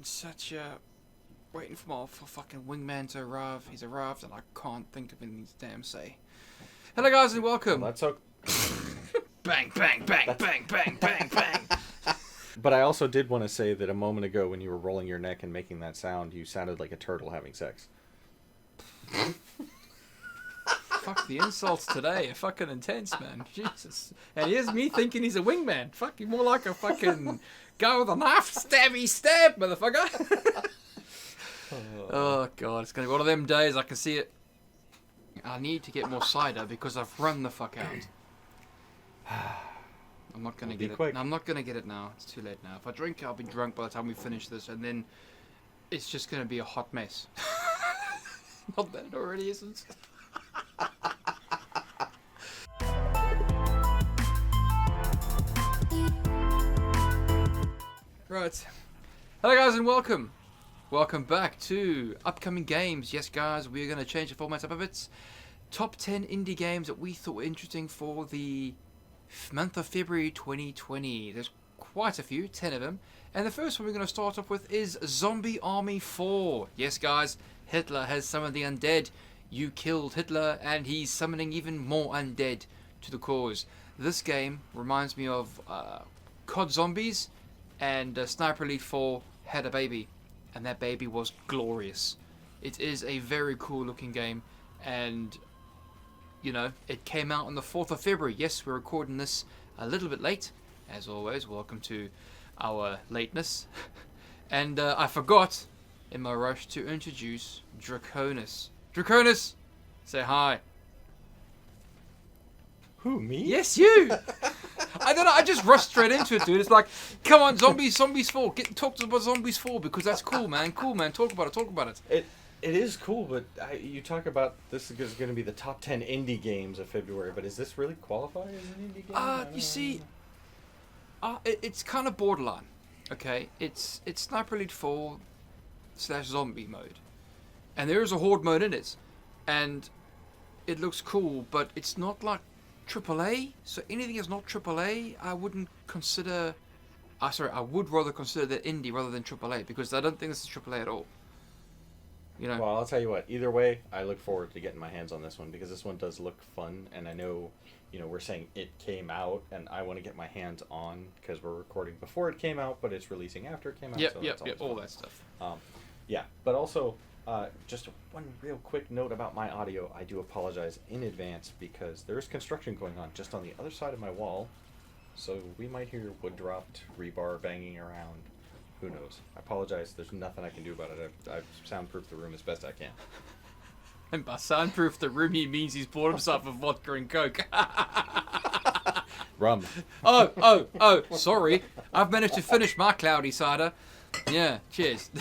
such a waiting for fucking wingman to arrive. He's arrived, and I can't think of anything to damn say. Hello, guys, and welcome. Well, that's okay. Bang, bang, bang, bang, bang, bang, bang. But I also did want to say that a moment ago, when you were rolling your neck and making that sound, you sounded like a turtle having sex. Fuck, the insults today are fucking intense, man. Jesus. And here's me thinking he's a wingman. Fuck, he's more like a fucking guy with a knife. Stabby stab, motherfucker. Oh, God. It's going to be one of them days. I can see it. I need to get more cider because I've run the fuck out. I'm not going to get it. Quick. I'm not going to get it now. It's too late now. If I drink, I'll be drunk by the time we finish this. And then it's just going to be a hot mess. Not that it already isn't. Right. Hello, guys, and welcome. Welcome back to upcoming games. Yes, guys, we're going to change the format up a bit. Top 10 indie games that we thought were interesting for the month of February 2020. There's quite a few, 10 of them. And the first one we're going to start off with is Zombie Army 4. Yes, guys, Hitler has summoned the undead. You killed Hitler, and he's summoning even more undead to the cause. This game reminds me of COD Zombies, and Sniper Elite 4 had a baby, and that baby was glorious. It is a very cool looking game, and you know, it came out on the 4th of February. Yes, we're recording this a little bit late, as always. Welcome to our lateness. And I forgot, in my rush, to introduce Draconis. Draconis, say hi. Who, me? Yes, you! I don't know, I just rushed straight into it, dude. It's like, come on, Zombies 4. Talk to us about Zombies 4, because that's cool, man. Cool, man. Talk about it. It is cool, but you talk about this is going to be the top 10 indie games of February, but is this really qualify as an indie game? You see, it's kind of borderline, okay? It's Sniper Elite 4 / zombie mode. And there is a horde mode in it. And it looks cool, but it's not like AAA. So anything that's not AAA, I wouldn't consider... I would rather consider that indie rather than AAA, because I don't think this is AAA at all. You know? Well, I'll tell you what. Either way, I look forward to getting my hands on this one, because this one does look fun, and I know, you know, we're saying it came out, and I want to get my hands on, because we're recording before it came out, but it's releasing after it came out. Yep, so all that stuff. Yeah, but also, just one real quick note about my audio. I do apologize in advance, because there is construction going on just on the other side of my wall, so we might hear wood dropped, rebar banging around. Who knows? I apologize. There's nothing I can do about it. I've soundproofed the room as best I can. And by soundproof the room, he means he's bought himself a vodka and coke. Rum. Oh, sorry. I've managed to finish my cloudy cider. Yeah, cheers.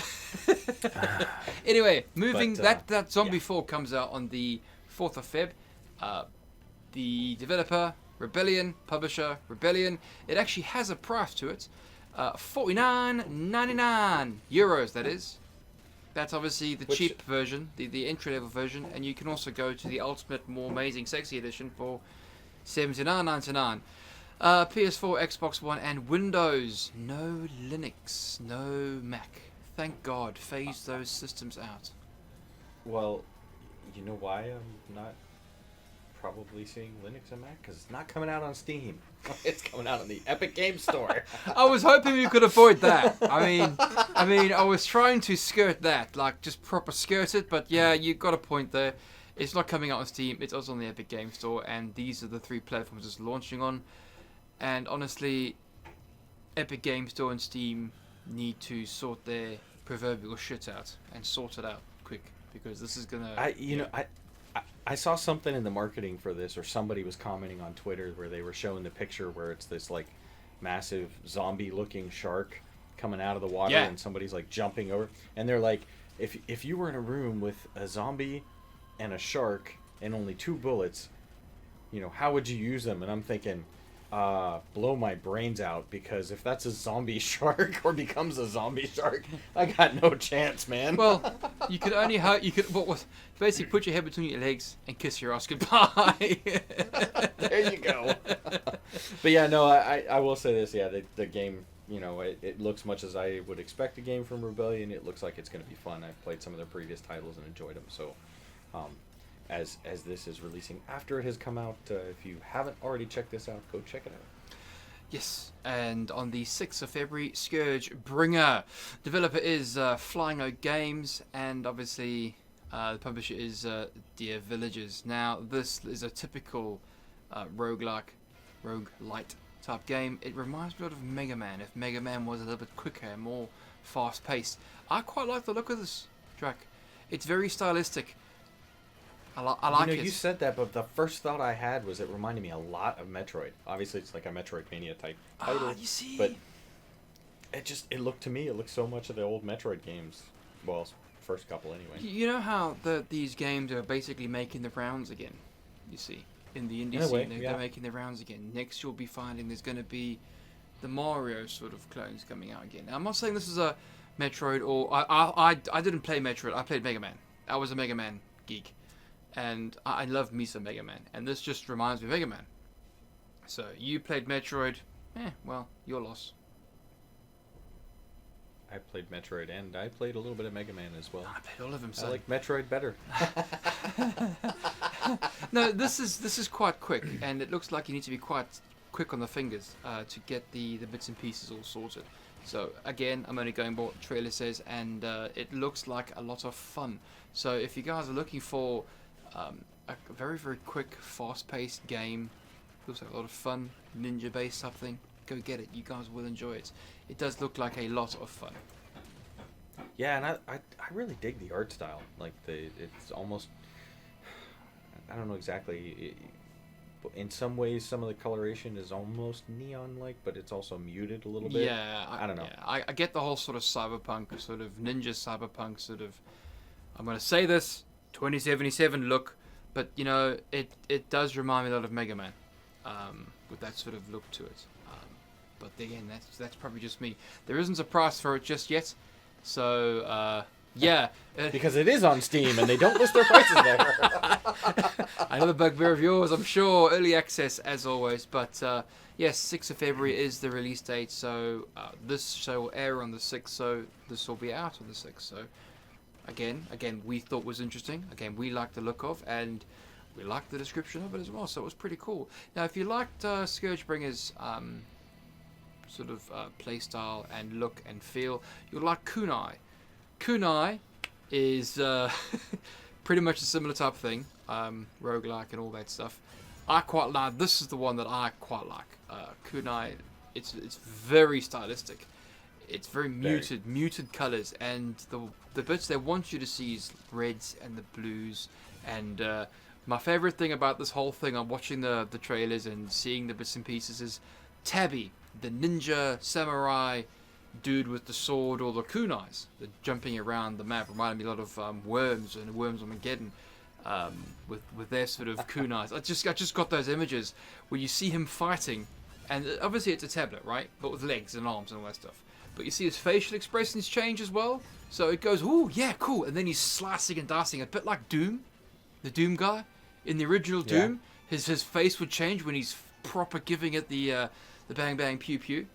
Anyway, that Zombie 4 comes out on the 4th of Feb. The developer, Rebellion, publisher, Rebellion. It actually has a price to it. €49.99, that is. That's obviously the cheap version, the entry-level version, and you can also go to the ultimate, more amazing, sexy edition for $79.99. PS4, Xbox One, and Windows. No Linux, no Mac. Thank God, phase those systems out. Well, you know why I'm not probably seeing Linux and Mac? Because it's not coming out on Steam. It's coming out on the Epic Games Store. I was hoping we could avoid that. I mean, I was trying to skirt that, like just proper skirt it. But yeah, you got a point there. It's not coming out on Steam. It's also on the Epic Games Store, and these are the 3 platforms it's launching on. And honestly, Epic Games Store and Steam need to sort their proverbial shit out and sort it out quick, because this is gonna. I saw something in the marketing for this, or somebody was commenting on Twitter where they were showing the picture where it's this like massive zombie-looking shark coming out of the water, and somebody's like jumping over, and they're like, if you were in a room with a zombie and a shark and only 2 bullets, you know, how would you use them? And I'm thinking, blow my brains out, because if that's a zombie shark or becomes a zombie shark, I got no chance, man. Well, you could only hope basically put your head between your legs and kiss your ass goodbye. There you go. But yeah, no, I will say this. Yeah, the game you know, it looks much as I would expect a game from Rebellion. It looks like it's going to be fun. I've played some of their previous titles and enjoyed them. So, as this is releasing after it has come out, if you haven't already checked this out, go check it out. Yes, and on the 6th of February, Scourgebringer. Developer is Flying Oak Games, and obviously the publisher is Dear Villagers. Now, this is a typical roguelite type game. It reminds me a lot of Mega Man, if Mega Man was a little bit quicker and more fast-paced. I quite like the look of this track. It's very stylistic. I like it. You said that, but the first thought I had was it reminded me a lot of Metroid. Obviously, it's like a Metroidvania type title. You see. But it looked to me, it looked so much of the old Metroid games. Well, first couple anyway. You know how these games are basically making the rounds again, you see, in the indie scene. They're making the rounds again. Next you'll be finding there's going to be the Mario sort of clones coming out again. Now, I'm not saying this is a Metroid, or I didn't play Metroid, I played Mega Man. I was a Mega Man geek. And I love me some Mega Man. And this just reminds me of Mega Man. So, you played Metroid. Well, your loss. I played Metroid, and I played a little bit of Mega Man as well. I played all of them, I like Metroid better. No, this is quite quick. And it looks like you need to be quite quick on the fingers to get the bits and pieces all sorted. So, again, I'm only going by what the trailer says. And it looks like a lot of fun. So, if you guys are looking for a very, very quick, fast-paced game, looks like a lot of fun, ninja-based something, go get it. You guys will enjoy it. It does look like a lot of fun. Yeah, and I really dig the art style. Like, it's almost, I don't know exactly, in some ways some of the coloration is almost neon-like, but it's also muted a little bit. Yeah, I don't know. Yeah, I get the whole sort of cyberpunk, sort of ninja cyberpunk sort of, I'm going to say this, 2077 look, but you know it does remind me a lot of Mega Man, with that sort of look to it. But again, that's probably just me. There isn't a price for it just yet, so yeah. Because it is on Steam and they don't list their prices there. Another bugbear of yours, I'm sure. Early access as always, but yes, 6th of February is the release date. So this show will air on the 6th, so this will be out on the 6th. So. Again, we thought was interesting. Again, we liked the look of, and we liked the description of it as well. So it was pretty cool. Now, if you liked Scourgebringer's sort of play style and look and feel, you'll like Kunai. Kunai is pretty much a similar type of thing, roguelike and all that stuff. I quite like. This is the one that I quite like. Kunai. It's very stylistic. It's very muted colours, and the bits they want you to see is reds and the blues. And my favourite thing about this whole thing, I'm watching the trailers and seeing the bits and pieces, is Tabby, the ninja samurai dude with the sword, or the kunais, the jumping around the map, reminded me a lot of Worms and Worms Armageddon, with their sort of kunais. I just got those images where you see him fighting, and obviously it's a tablet, right? But with legs and arms and all that stuff. But you see his facial expressions change as well. So it goes, ooh, yeah, cool. And then he's slicing and dicing, a bit like Doom, the Doom guy. In the original Doom, his face would change when he's proper giving it the bang bang pew pew.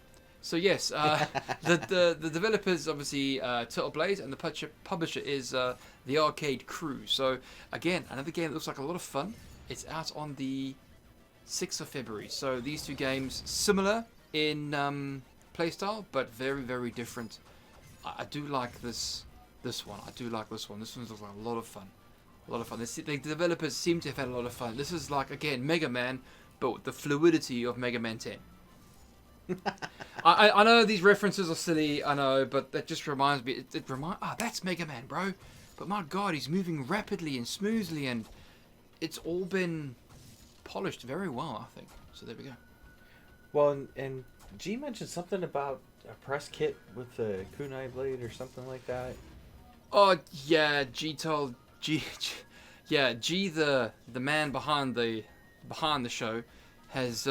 So yes, the developers obviously Turtle Blaze, and the publisher is the Arcade Crew. So again, another game that looks like a lot of fun. It's out on the 6th of February. So these two games similar in playstyle, but very, very different. I do like this one. I do like this one. This one looks like a lot of fun. A lot of fun. The developers seem to have had a lot of fun. This is like, again, Mega Man, but with the fluidity of Mega Man 10. I know these references are silly, I know, but that just reminds me. That's Mega Man, bro. But my God, he's moving rapidly and smoothly, and it's all been polished very well, I think. So there we go. Well, and G mentioned something about a press kit with the kunai blade or something like that. Oh yeah, G, the man behind the show, has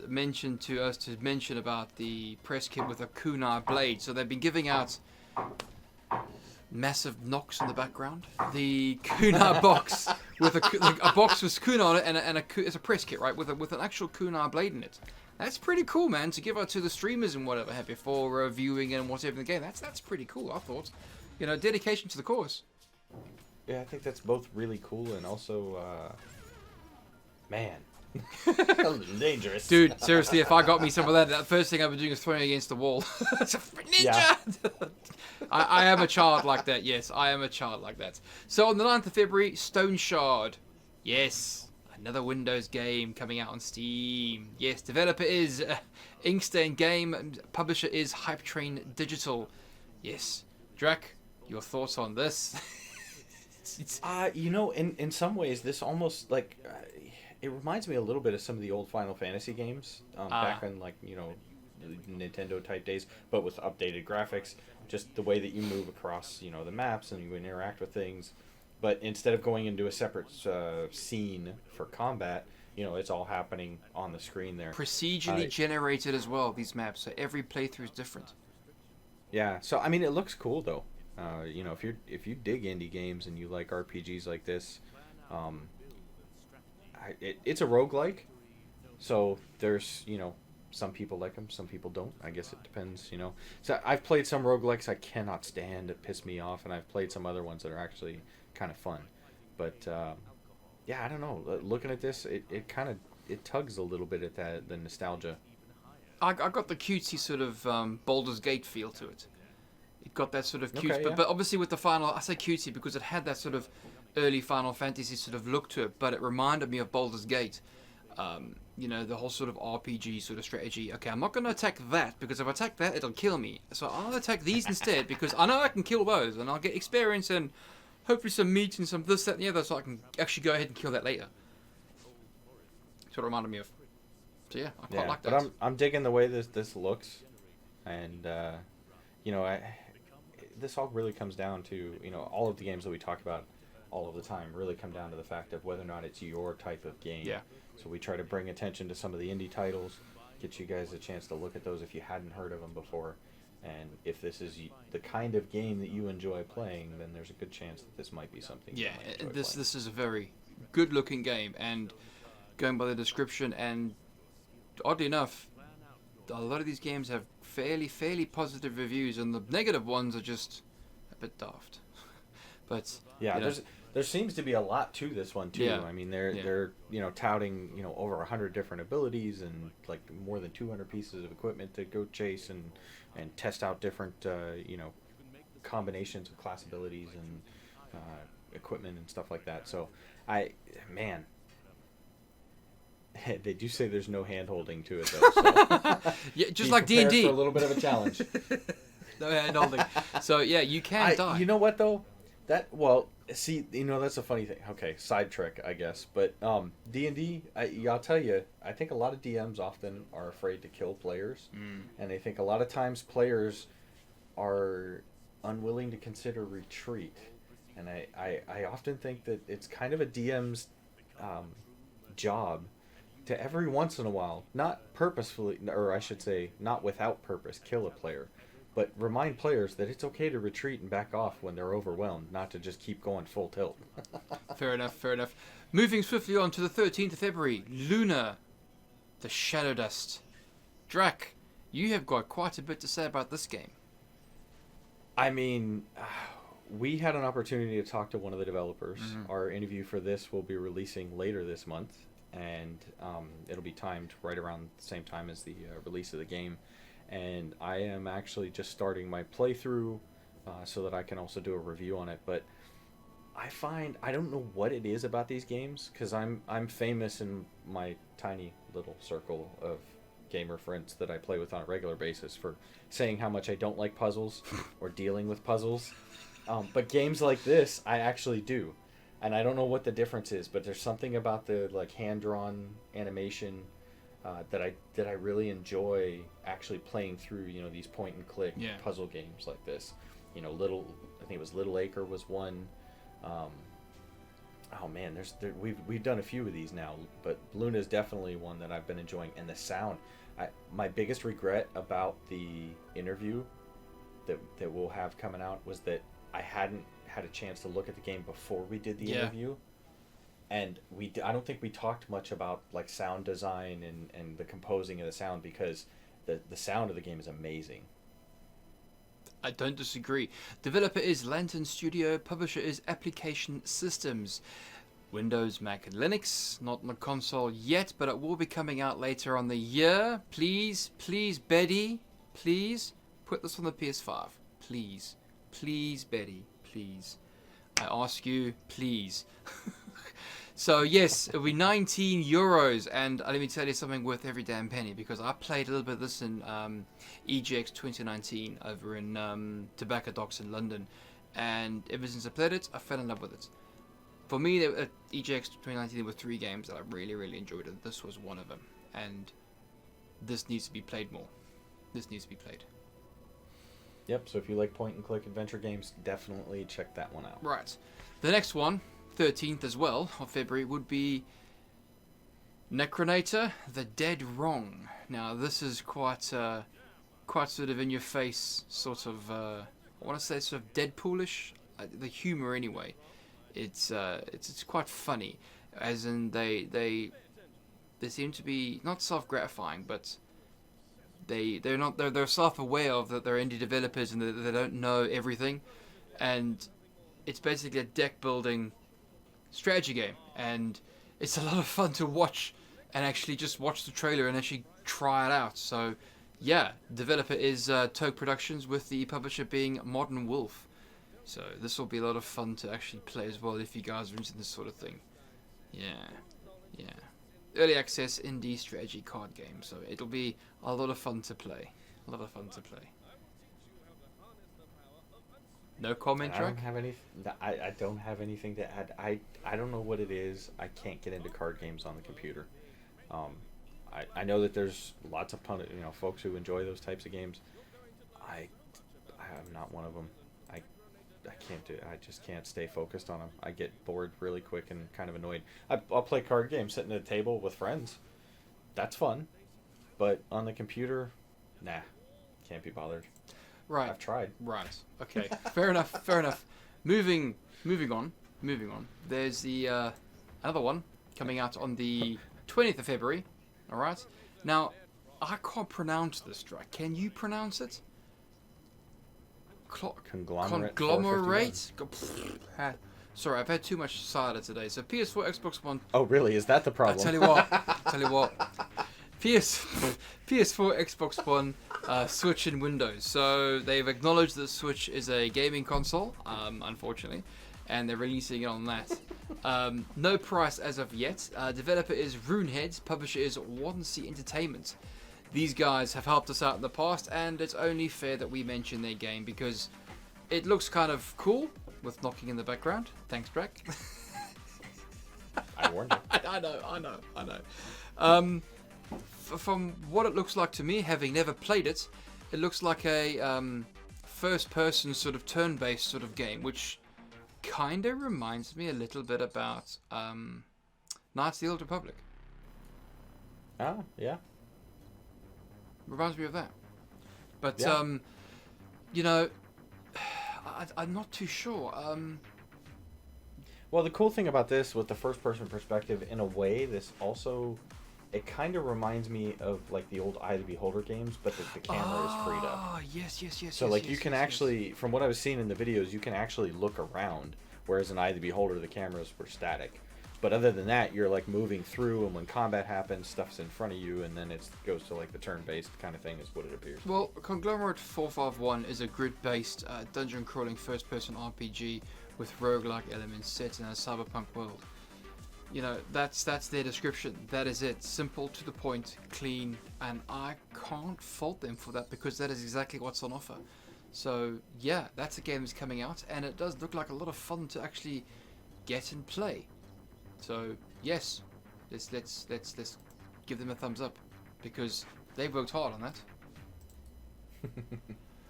mentioned to us to mention about the press kit with a kunai blade. So they've been giving out massive knocks in the background. The kunai box with a box with kunai on it, and it's a press kit, right, with an actual kunai blade in it. That's pretty cool, man, to give out to the streamers and whatever before reviewing and whatever the game. That's pretty cool, I thought. Dedication to the cause. Yeah, I think that's both really cool and also, man, a little dangerous. Dude, seriously, if I got me some of that first thing I'd be doing is throwing it against the wall. It's a ninja! Yeah. I am a child like that, yes. I am a child like that. So on the 9th of February, Stoneshard. Yes, another Windows game coming out on Steam. Yes, developer is Inkstain Game. Publisher is Hype Train Digital. Yes. Drac, your thoughts on this? In some ways, this almost like it reminds me a little bit of some of the old Final Fantasy games back in Nintendo type days, but with updated graphics. Just the way that you move across the maps and you interact with things, but instead of going into a separate scene for combat, it's all happening on the screen there. Procedurally generated as well, these maps, so every playthrough is different. Yeah, so I mean, it looks cool though. If you dig indie games and you like RPGs like this, it's a roguelike. So there's some people like them, some people don't. I guess it depends. So I've played some roguelikes I cannot stand. It piss me off, and I've played some other ones that are actually kind of fun. But I don't know. Looking at this, it tugs a little bit at the nostalgia. I got the cutesy sort of Baldur's Gate feel to it. It got that sort of cute, okay, but obviously with the final, I say cutesy because it had that sort of early Final Fantasy sort of look to it, but it reminded me of Baldur's Gate. The whole sort of RPG sort of strategy. Okay, I'm not going to attack that because if I attack that, it'll kill me. So I'll attack these instead because I know I can kill those and I'll get experience and hopefully some meat and some this, that, and the other so I can actually go ahead and kill that later. That's what it reminded me of. So yeah, I quite like that. But I'm digging the way this looks, and this all really comes down to all of the games that we talk about all of the time really come down to the fact of whether or not it's your type of game. Yeah. So we try to bring attention to some of the indie titles, get you guys a chance to look at those if you hadn't heard of them before, and if this is the kind of game that you enjoy playing, then there's a good chance that this might be something. Yeah, this is a very good-looking game, and going by the description, and oddly enough, a lot of these games have fairly positive reviews, and the negative ones are just a bit daft. But yeah, there seems to be a lot to this one too. Yeah. I mean, they're touting over 100 different abilities and like more than 200 pieces of equipment to go chase and test out different combinations of class abilities and equipment and stuff like that. So they do say there's no hand holding to it though. So yeah, just like D&D. For a little bit of a challenge. No hand holding. So yeah, you can die. You know what though? That's a funny thing. Okay, side trick, I guess. But D&D, I'll tell you, I think a lot of DMs often are afraid to kill players. And I think a lot of times players are unwilling to consider retreat. And I often think that it's kind of a DM's job to every once in a while, not purposefully, or I should say, not without purpose, kill a player. But remind players that it's okay to retreat and back off when they're overwhelmed, not to just keep going full tilt. Fair enough. Moving swiftly on to the 13th of February, Luna, the Shadow Dust. Drac, you have got quite a bit to say about this game. I mean, we had an opportunity to talk to one of the developers. Mm-hmm. Our interview for this will be releasing later this month, and it'll be timed right around the same time as the release of the game. And I am actually just starting my playthrough so that I can also do a review on it. But I don't know what it is about these games, because I'm famous in my tiny little circle of gamer friends that I play with on a regular basis for saying how much I don't like puzzles or dealing with puzzles. But games like this, I actually do. And I don't know what the difference is, but there's something about the hand-drawn animation that I really enjoy actually playing through these point and click puzzle games like this. I think it was Little Acre was one. We've done a few of these now, but Luna is definitely one that I've been enjoying. And the sound, my biggest regret about the interview that we'll have coming out was that I hadn't had a chance to look at the game before we did the interview. And I don't think we talked much about like sound design and the composing of the sound, because the sound of the game is amazing. I don't disagree. Developer is Lantern Studio. Publisher is Application Systems. Windows, Mac, and Linux. Not on the console yet, but it will be coming out later on the year. Please, Betty, please put this on the PS5. Please, Betty, please. I ask you, please. So yes, it'll be €19, and let me tell you something worth every damn penny, because I played a little bit of this in EGX 2019 over in Tobacco Docks in London, and ever since I played it, I fell in love with it. For me, at EGX 2019, there were 3 games that I really, really enjoyed, and this was one of them. And this needs to be played more. This needs to be played. Yep, so if you like point-and-click adventure games, definitely check that one out. Right. The next one, 13th as well, of February, would be Necronator, The Dead Wrong. Now, this is quite sort of in-your-face, sort of, I want to say sort of Deadpoolish, the humor anyway. It's quite funny, as in they seem to be not self-gratifying, but they're self-aware of that they're indie developers and they don't know everything, and it's basically a deck building strategy game, and it's a lot of fun to watch and actually just watch the trailer and actually try it out. So yeah, developer is Togue Productions, with the publisher being Modern Wolf. So this will be a lot of fun to actually play as well if you guys are into this sort of thing. Yeah. Early access indie strategy card game, so it'll be a lot of fun to play. No comment, Jack? I don't have anything to add. I don't know what it is. I can't get into card games on the computer. I know that there's lots of folks who enjoy those types of games. I'm not one of them. I can't do it. I just can't stay focused on them. I get bored really quick and kind of annoyed. I'll play card games sitting at a table with friends. That's fun. But on the computer, nah. Can't be bothered. Right. I've tried. Right. Okay. Fair enough. Moving on. There's the another one coming out on the 20th of February. All right. Now, I can't pronounce this, right? Can you pronounce it? Conglomerate? Sorry, I've had too much cider today. So PS4, Xbox One. Oh, really? Is that the problem? Tell you what. PS4, Xbox One, Switch, and Windows. So they've acknowledged that Switch is a gaming console, unfortunately, and they're releasing it on that. No price as of yet. Developer is Runeheads. Publisher is Wansea Entertainment. These guys have helped us out in the past, and it's only fair that we mention their game because it looks kind of cool with knocking in the background. Thanks, Brack. I warned you. I know. From what it looks like to me, having never played it, it looks like a first-person sort of turn-based sort of game, which kind of reminds me a little bit about Knights of the Old Republic. Ah, yeah. Reminds me of that. But, yeah. I'm not too sure. Well, the cool thing about this, with the first-person perspective, in a way, this also, it kind of reminds me of, like, the old Eye of the Beholder games, but the camera is freed up. Oh, yes. So, like, you can actually, from what I was seeing in the videos, you can actually look around, whereas in Eye of the Beholder, the cameras were static. But other than that, you're like moving through, and when combat happens, stuff's in front of you, and then it goes to like the turn-based kind of thing is what it appears. Well, Conglomerate 451 is a grid-based dungeon-crawling first-person RPG with roguelike elements set in a cyberpunk world. That's their description. That is it. Simple, to the point, clean, and I can't fault them for that because that is exactly what's on offer. So yeah, that's a game that's coming out, and it does look like a lot of fun to actually get and play. So yes, let's give them a thumbs up because they've worked hard on that.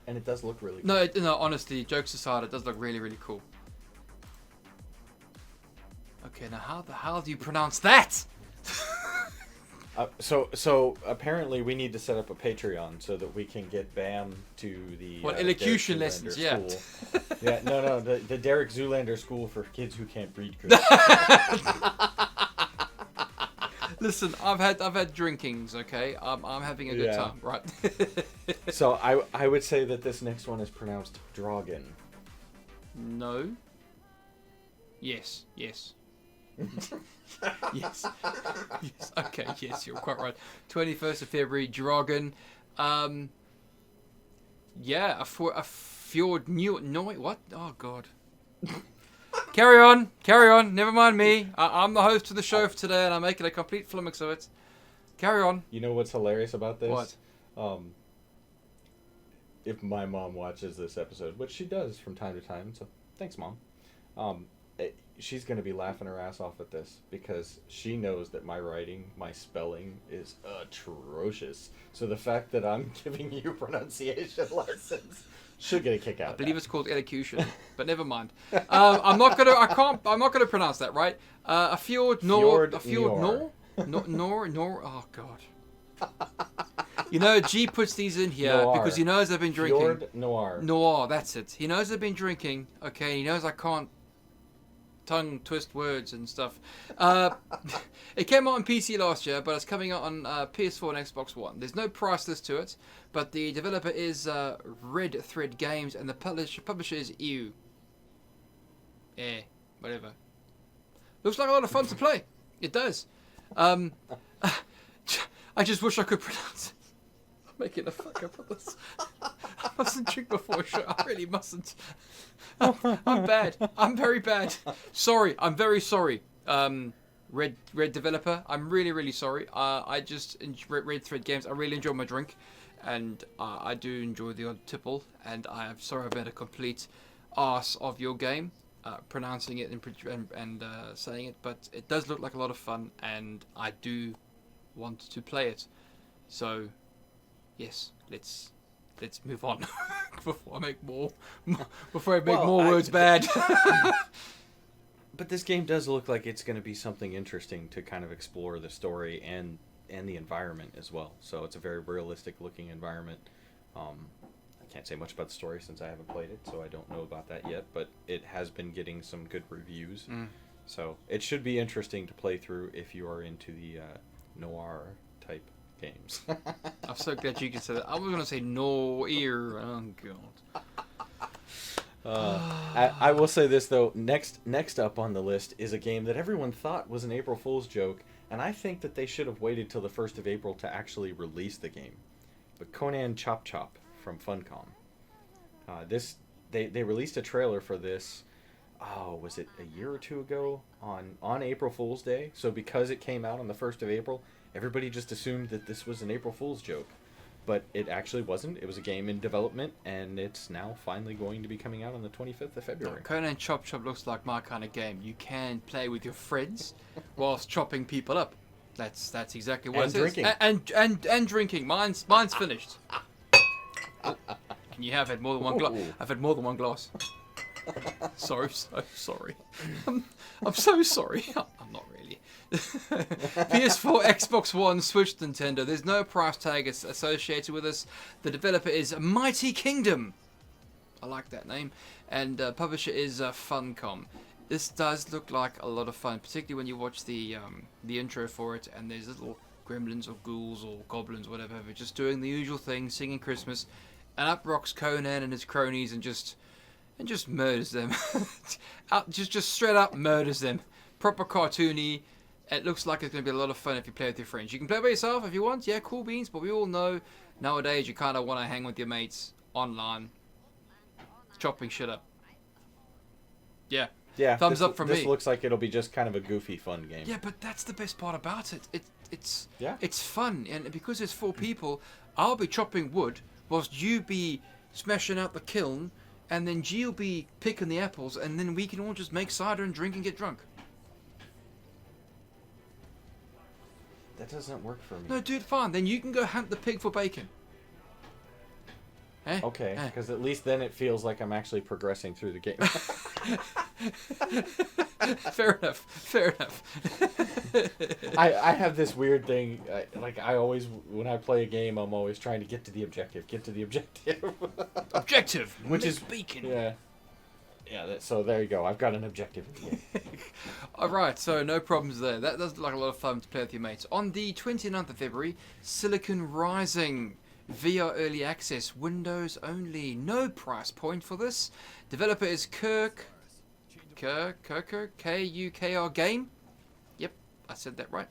And it does look really cool. No, honestly, jokes aside, it does look really, really cool. Okay, now how the hell do you pronounce that? So apparently we need to set up a Patreon so that we can get Bam to the elocution Derek lessons, Zoolander yeah. school. Yeah, no, the Derek Zoolander school for kids who can't read. Chris. Listen, I've had drinkings, okay? I'm having a good time, right? So I would say that this next one is pronounced Draugen. No. Yes. Yes. Yes. Okay. Yes, you're quite right. 21st of February, Draugen. Yeah, a Fjord Noir. What? Oh God. Carry on. Never mind me. I'm the host of the show for today, and I'm making a complete flummox of it. Carry on. You know what's hilarious about this? What? If my mom watches this episode, which she does from time to time, so thanks, Mom. She's going to be laughing her ass off at this because she knows that my writing, my spelling is atrocious. So the fact that I'm giving you pronunciation lessons should get a kick out. I believe it's called elocution, but never mind. I'm not gonna pronounce that right. A Fjord Noir. A Fjord Noir. Nor. Oh God. You know, G puts these in here Noir. because he knows I've been drinking. Fjord Noir. Noir, that's it. He knows I've been drinking. Okay, he knows I can't tongue twist words and stuff. It came out on PC last year, but it's coming out on PS4 and Xbox One. There's no price list to it, but the developer is Red Thread Games, and the publisher is EU. Whatever. Looks like a lot of fun to play. It does. I just wish I could pronounce it. I'm making a fuck up of this. I mustn't drink before a show. I really mustn't. I'm bad. I'm very bad. Sorry. I'm very sorry. Red developer. I'm really sorry. I just Red Thread Games. I really enjoy my drink, and I do enjoy the odd tipple. And I'm sorry I've made a complete arse of your game, pronouncing it and saying it. But it does look like a lot of fun, and I do want to play it. So, yes, let's move on before I make more words bad. But this game does look like it's going to be something interesting to kind of explore the story and the environment as well. So it's a very realistic looking environment. I can't say much about the story since I haven't played it, so I don't know about that yet. But it has been getting some good reviews, so it should be interesting to play through if you are into the noir type games. I'm so glad you can say that. I was going to say no ear. Oh God. I will say this though. Next up on the list is a game that everyone thought was an April Fool's joke, and I think that they should have waited till the 1st of April to actually release the game. But Conan Chop Chop from Funcom. They released a trailer for this. Oh, was it a year or two ago on April Fool's Day? So because it came out on the 1st of April, everybody just assumed that this was an April Fool's joke. But it actually wasn't. It was a game in development, and it's now finally going to be coming out on the 25th of February. Conan Chop Chop looks like my kind of game. You can play with your friends whilst chopping people up. That's exactly what it drinking. is. And drinking. Mine's finished. Oh, and you have had more than one glass. I've had more than one glass. So sorry. I'm so sorry. I'm not really. PS4, Xbox One, Switch, Nintendo. There's no price tag associated with this. The developer is Mighty Kingdom. I like that name. And publisher is Funcom. This does look like a lot of fun, particularly when you watch the intro for it, and there's little gremlins or ghouls or goblins, whatever, just doing the usual thing, singing Christmas, and up rocks Conan and his cronies and just murders them. just straight up murders them. Proper cartoony. It looks like it's going to be a lot of fun if you play with your friends. You can play by yourself if you want, yeah, cool beans, but we all know nowadays you kind of want to hang with your mates online, chopping shit up. Yeah. Yeah, thumbs up from me. This looks like it'll be just kind of a goofy, fun game. Yeah, but that's the best part about it. Yeah. It's fun, and because it's 4 people, I'll be chopping wood whilst you be smashing out the kiln, and then G'll be picking the apples, and then we can all just make cider and drink and get drunk. That doesn't work for me. No, dude, fine. Then you can go hunt the pig for bacon. Eh? Okay, because at least then it feels like I'm actually progressing through the game. Fair enough. Fair enough. I have this weird thing. I always, when I play a game, I'm always trying to get to the objective. Objective. Which is beacon. Yeah. Yeah. So there you go. I've got an objective. All right. So no problems there. That does look like a lot of fun to play with your mates. On the 29th of February, Silicon Rising. VR Early Access, Windows only, no price point for this. Developer is K-U-K-R Game. Yep, I said that right.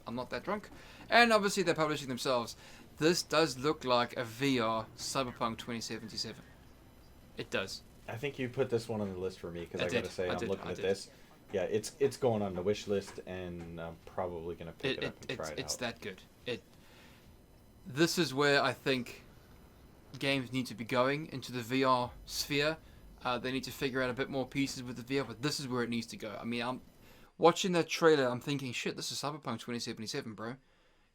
I'm not that drunk. And obviously they're publishing themselves. This does look like a VR Cyberpunk 2077. It does. I think you put this one on the list for me because I gotta say I'm looking at this. Yeah, it's going on the wish list, and I'm probably gonna pick it up and try it out. It's that good. This is where I think games need to be going into the VR sphere. They need to figure out a bit more pieces with the VR, but this is where it needs to go. I mean, I'm watching that trailer, I'm thinking, shit, this is Cyberpunk 2077, bro.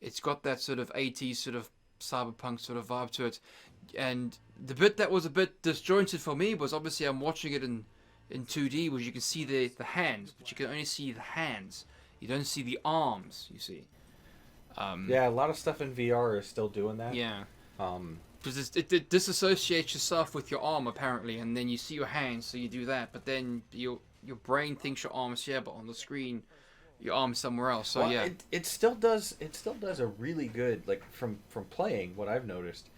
It's got that sort of 80s sort of cyberpunk sort of vibe to it. And the bit that was a bit disjointed for me was obviously I'm watching it in 2D, where you can see the hands, but you can only see the hands. You don't see the arms, you see. Yeah, a lot of stuff in VR is still doing that. Yeah. Because it disassociates yourself with your arm, apparently, and then you see your hands, so you do that, but then your brain thinks your arm is here, but on the screen, your arm's somewhere else. So yeah. It still does a really good, like, from playing, what I've noticed,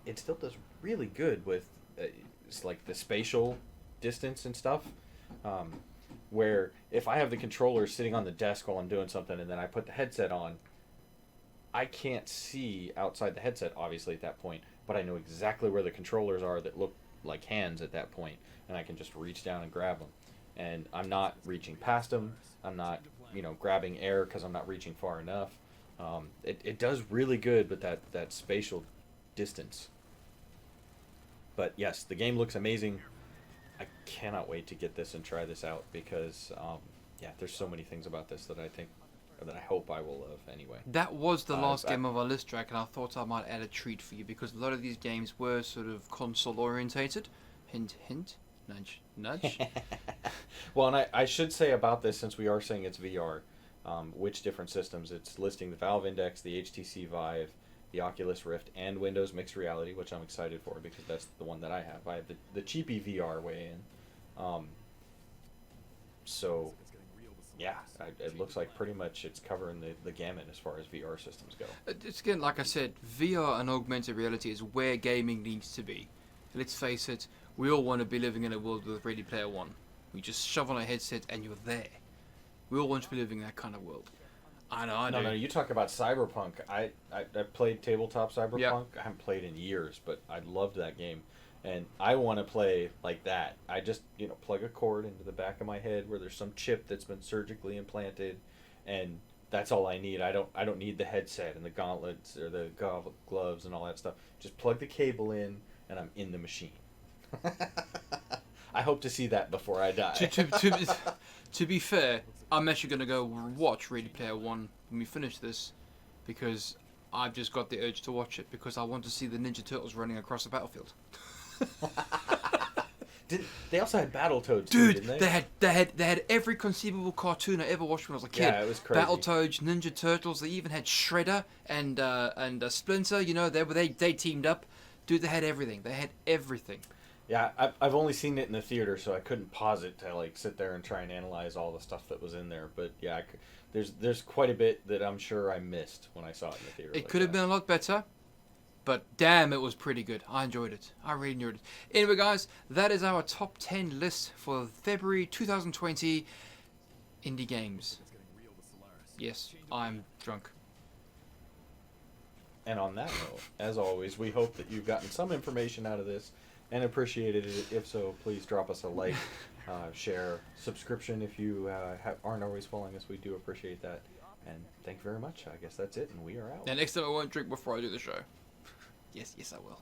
it still does really good with, it's like the spatial distance and stuff, where if I have the controller sitting on the desk while I'm doing something, and then I put the headset on, I can't see outside the headset, obviously, at that point, but I know exactly where the controllers are that look like hands at that point, and I can just reach down and grab them. And I'm not reaching past them. I'm not, grabbing air because I'm not reaching far enough. It does really good with that spatial distance. But yes, the game looks amazing. I cannot wait to get this and try this out because, there's so many things about this that I hope I will love anyway. That was the last game of our list track, and I thought I might add a treat for you because a lot of these games were sort of console orientated. Hint, hint, nudge, nudge. Well, and I should say about this, since we are saying it's VR, which different systems. It's listing the Valve Index, the HTC Vive, the Oculus Rift, and Windows Mixed Reality, which I'm excited for because that's the one that I have. I have the cheapy VR way in. So... yeah, it looks like pretty much it's covering the gamut as far as VR systems go. It's again, like I said, VR and augmented reality is where gaming needs to be. Let's face it, we all want to be living in a world with Ready Player One. We just shove on a headset and you're there. We all want to be living in that kind of world. I know. No, you talk about Cyberpunk. I played tabletop Cyberpunk. Yep. I haven't played in years, but I loved that game. And I want to play like that. I just, plug a cord into the back of my head where there's some chip that's been surgically implanted, and that's all I need. I don't need the headset and the gauntlets or the gloves and all that stuff. Just plug the cable in, and I'm in the machine. I hope to see that before I die. To be fair, I'm actually going to go watch Ready Player One when we finish this, because I've just got the urge to watch it because I want to see the Ninja Turtles running across the battlefield. They also had Battletoads, dude, didn't they had every conceivable cartoon I ever watched when I was a kid. Yeah, it was crazy. Battletoads, Ninja Turtles. They even had Shredder and Splinter. They teamed up. Dude, they had everything. They had everything. Yeah, I've only seen it in the theater, so I couldn't pause it to sit there and try and analyze all the stuff that was in there. But yeah, there's quite a bit that I'm sure I missed when I saw it in the theater. It could have been a lot better. But damn, it was pretty good. I enjoyed it. I really enjoyed it. Anyway, guys, that is our top 10 list for February 2020 indie games. Yes, I'm drunk. And on that note, as always, we hope that you've gotten some information out of this and appreciated it. If so, please drop us a like, share, subscription if you aren't always following us. We do appreciate that. And thank you very much. I guess that's it, and we are out. Now, next time I won't drink before I do the show. Yes, I will.